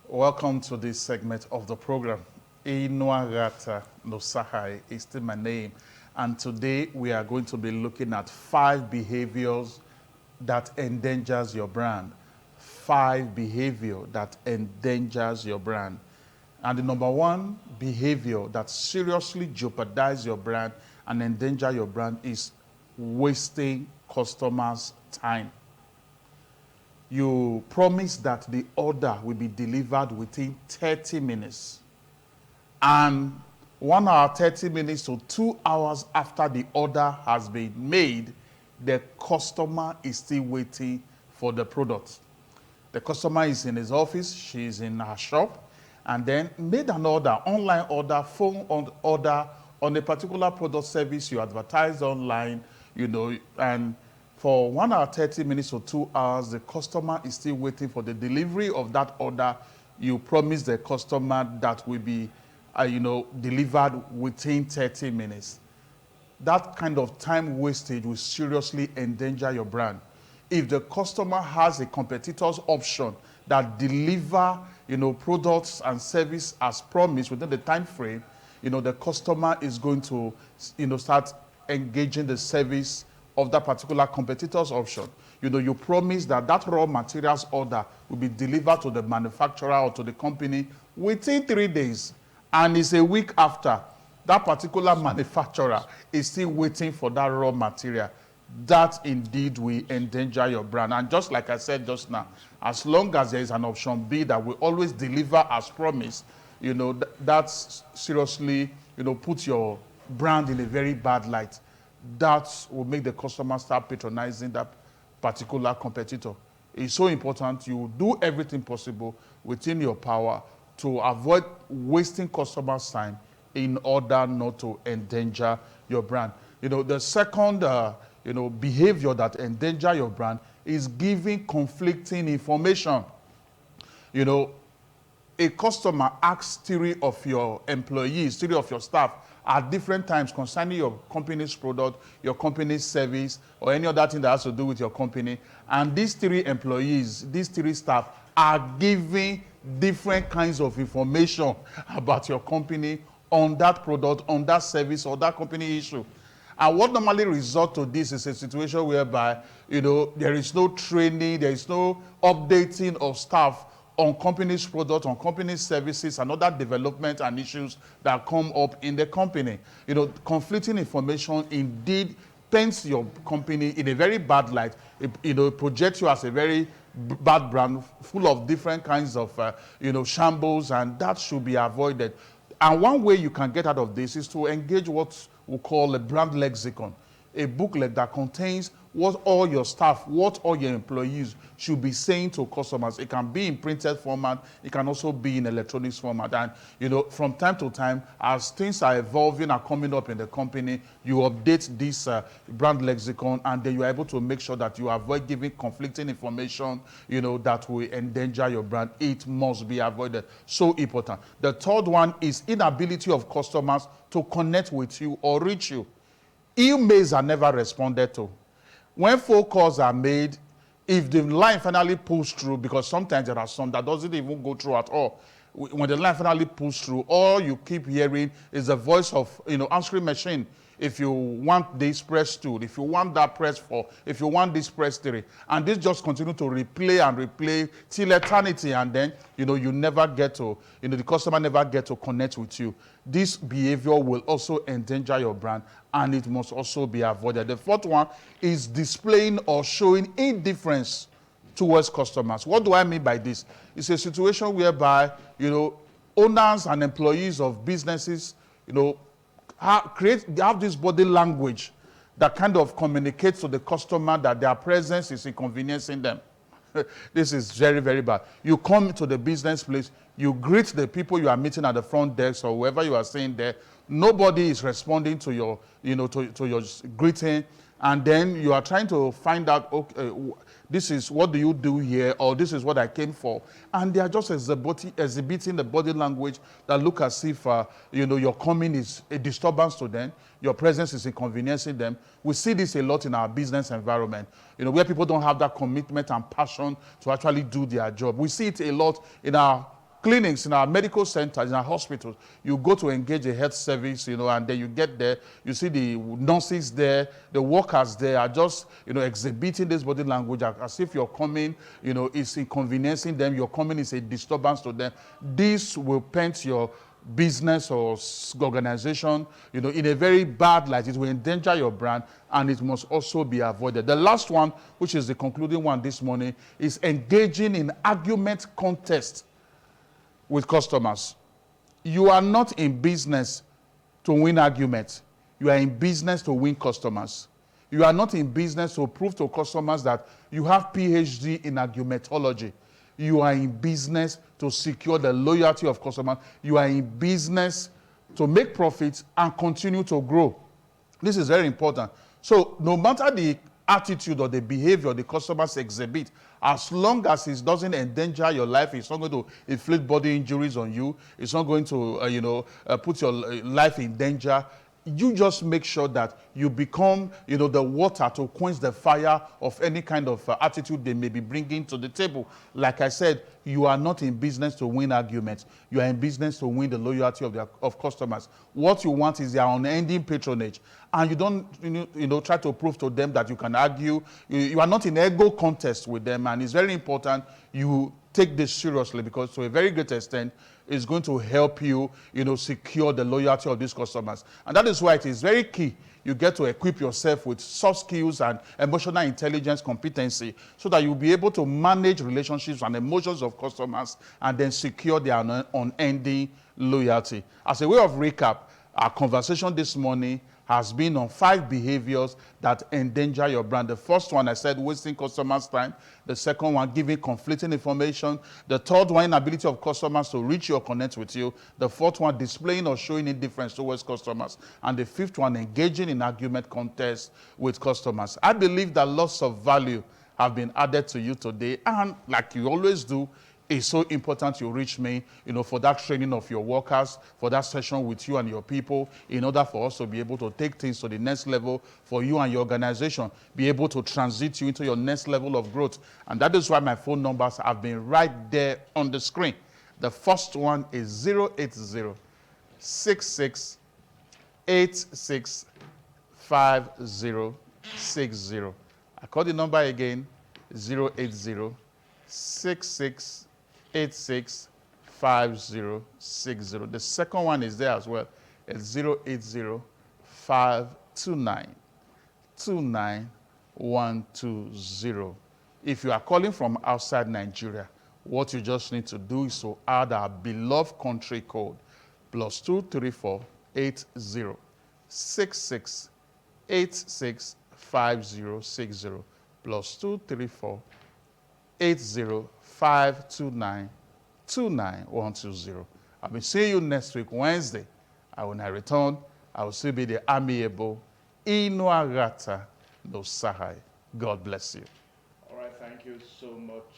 Welcome to this segment of the program. Inuagata Nosahai is still my name. And today we are going to be looking at 5 behaviors that endangers your brand. 5 behavior that endangers your brand. And the number 1 behavior that seriously jeopardizes your brand and endanger your brand is wasting customers' time. You promise that the order will be delivered within 30 minutes. And 1 hour, 30 minutes to 2 hours after the order has been made, the customer is still waiting for the product. The customer is in his office, she's in her shop, and then made an order, online order, phone order on a particular product service you advertised online, and for 1 hour, 30 minutes or 2 hours, the customer is still waiting for the delivery of that order. You promise the customer that will be, delivered within 30 minutes. That kind of time wastage will seriously endanger your brand. If the customer has a competitor's option that deliver, products and service as promised within the time frame, the customer is going to, start engaging the service of that particular competitor's option. You promise that raw materials order will be delivered to the manufacturer or to the company within 3 days. And it's a week after, that particular manufacturer is still waiting for that raw material. That indeed will endanger your brand. And just like I said just now, as long as there is an option B that will always deliver as promised, that's seriously, put your brand in a very bad light. That will make the customer start patronizing that particular competitor. It's so important you do everything possible within your power to avoid wasting customers' time in order not to endanger your brand. The second behavior that endanger your brand is giving conflicting information. A customer asks 3 of your employees, 3 of your staff at different times concerning your company's product, your company's service, or any other thing that has to do with your company. And these 3 employees, these 3 staff are giving different kinds of information about your company on that product, on that service, or that company issue. And what normally results to this is a situation whereby, there is no training, there is no updating of staff on company's product, on company's services, and other development and issues that come up in the company. Conflicting information indeed paints your company in a very bad light. It projects you as a very bad brand, full of different kinds of, shambles, and that should be avoided. And one way you can get out of this is to engage what we call a brand lexicon, a booklet that contains what all your staff, what all your employees should be saying to customers. It can be in printed format, it can also be in electronics format. And, from time to time, as things are evolving and coming up in the company, you update this brand lexicon, and then you're able to make sure that you avoid giving conflicting information, that will endanger your brand. It must be avoided. So important. The third one is inability of customers to connect with you or reach you. Emails are never responded to. When phone calls are made, if the line finally pulls through, because sometimes there are some that doesn't even go through at all. When the line finally pulls through, all you keep hearing is the voice of, answering machine. If you want this, press 2. If you want that, press 4. If you want this, press 3. And this just continue to replay and replay till eternity. And then, you never get to, the customer never get to connect with you. This behavior will also endanger your brand, and it must also be avoided. The fourth one is displaying or showing indifference towards customers. What do I mean by this? It's a situation whereby, owners and employees of businesses, have this body language that kind of communicates to the customer that their presence is inconveniencing them. This is very, very bad. You come to the business place, you greet the people you are meeting at the front desk or whoever you are seeing there. Nobody is responding to your, to your greeting, and then you are trying to find out, okay, this is what do you do here, or this is what I came for, and they are just exhibiting the body language that look as if your coming is a disturbance to them, your presence is inconveniencing them. We see this a lot in our business environment, where people don't have that commitment and passion to actually do their job. We see it a lot in our clinics, in our medical centers, in our hospitals, you go to engage a health service, and then you get there, you see the nurses there, the workers there are just, exhibiting this body language as if you're coming, it's inconveniencing them, your coming is a disturbance to them. This will paint your business or organization, in a very bad light. It will endanger your brand, and it must also be avoided. The last one, which is the concluding one this morning, is engaging in argument contest with customers. You are not in business to win arguments. You are in business to win customers. You are not in business to prove to customers that you have PhD in argumentology. You are in business to secure the loyalty of customers. You are in business to make profits and continue to grow. This is very important. So no matter the attitude or the behavior the customers exhibit, as long as it doesn't endanger your life, it's not going to inflict body injuries on you, it's not going to put your life in danger, you just make sure that you become, the water to quench the fire of any kind of attitude they may be bringing to the table. Like I said, you are not in business to win arguments. You are in business to win the loyalty of customers. What you want is their unending patronage. And you don't, try to prove to them that you can argue. You are not in ego contest with them. And it's very important you take this seriously, because to a very great extent, it's going to help you, secure the loyalty of these customers. And that is why it is very key you get to equip yourself with soft skills and emotional intelligence competency, so that you'll be able to manage relationships and emotions of customers and then secure their unending loyalty. As a way of recap, our conversation this morning has been on 5 behaviors that endanger your brand. The first one, I said, wasting customers' time. The second one, giving conflicting information. The third one, inability of customers to reach you or connect with you. The fourth one, displaying or showing indifference towards customers. And the fifth one, engaging in argument contests with customers. I believe that lots of value have been added to you today. And like you always do, it's so important you reach me, for that training of your workers, for that session with you and your people, in order for us to be able to take things to the next level for you and your organization, be able to transit you into your next level of growth. And that is why my phone numbers have been right there on the screen. The first one is 080 66 86 5060. I call the number again, 080 66 86 5060. The second one is there as well. It's 080 529 29120. If you are calling from outside Nigeria, what you just need to do is to add our beloved country code, +234 80 66 86 5060, +234 80 529 29120. I'll be seeing you next week, Wednesday. And when I return, I will still be the amiable Inuagata no Sahai. God bless you. All right, thank you so much.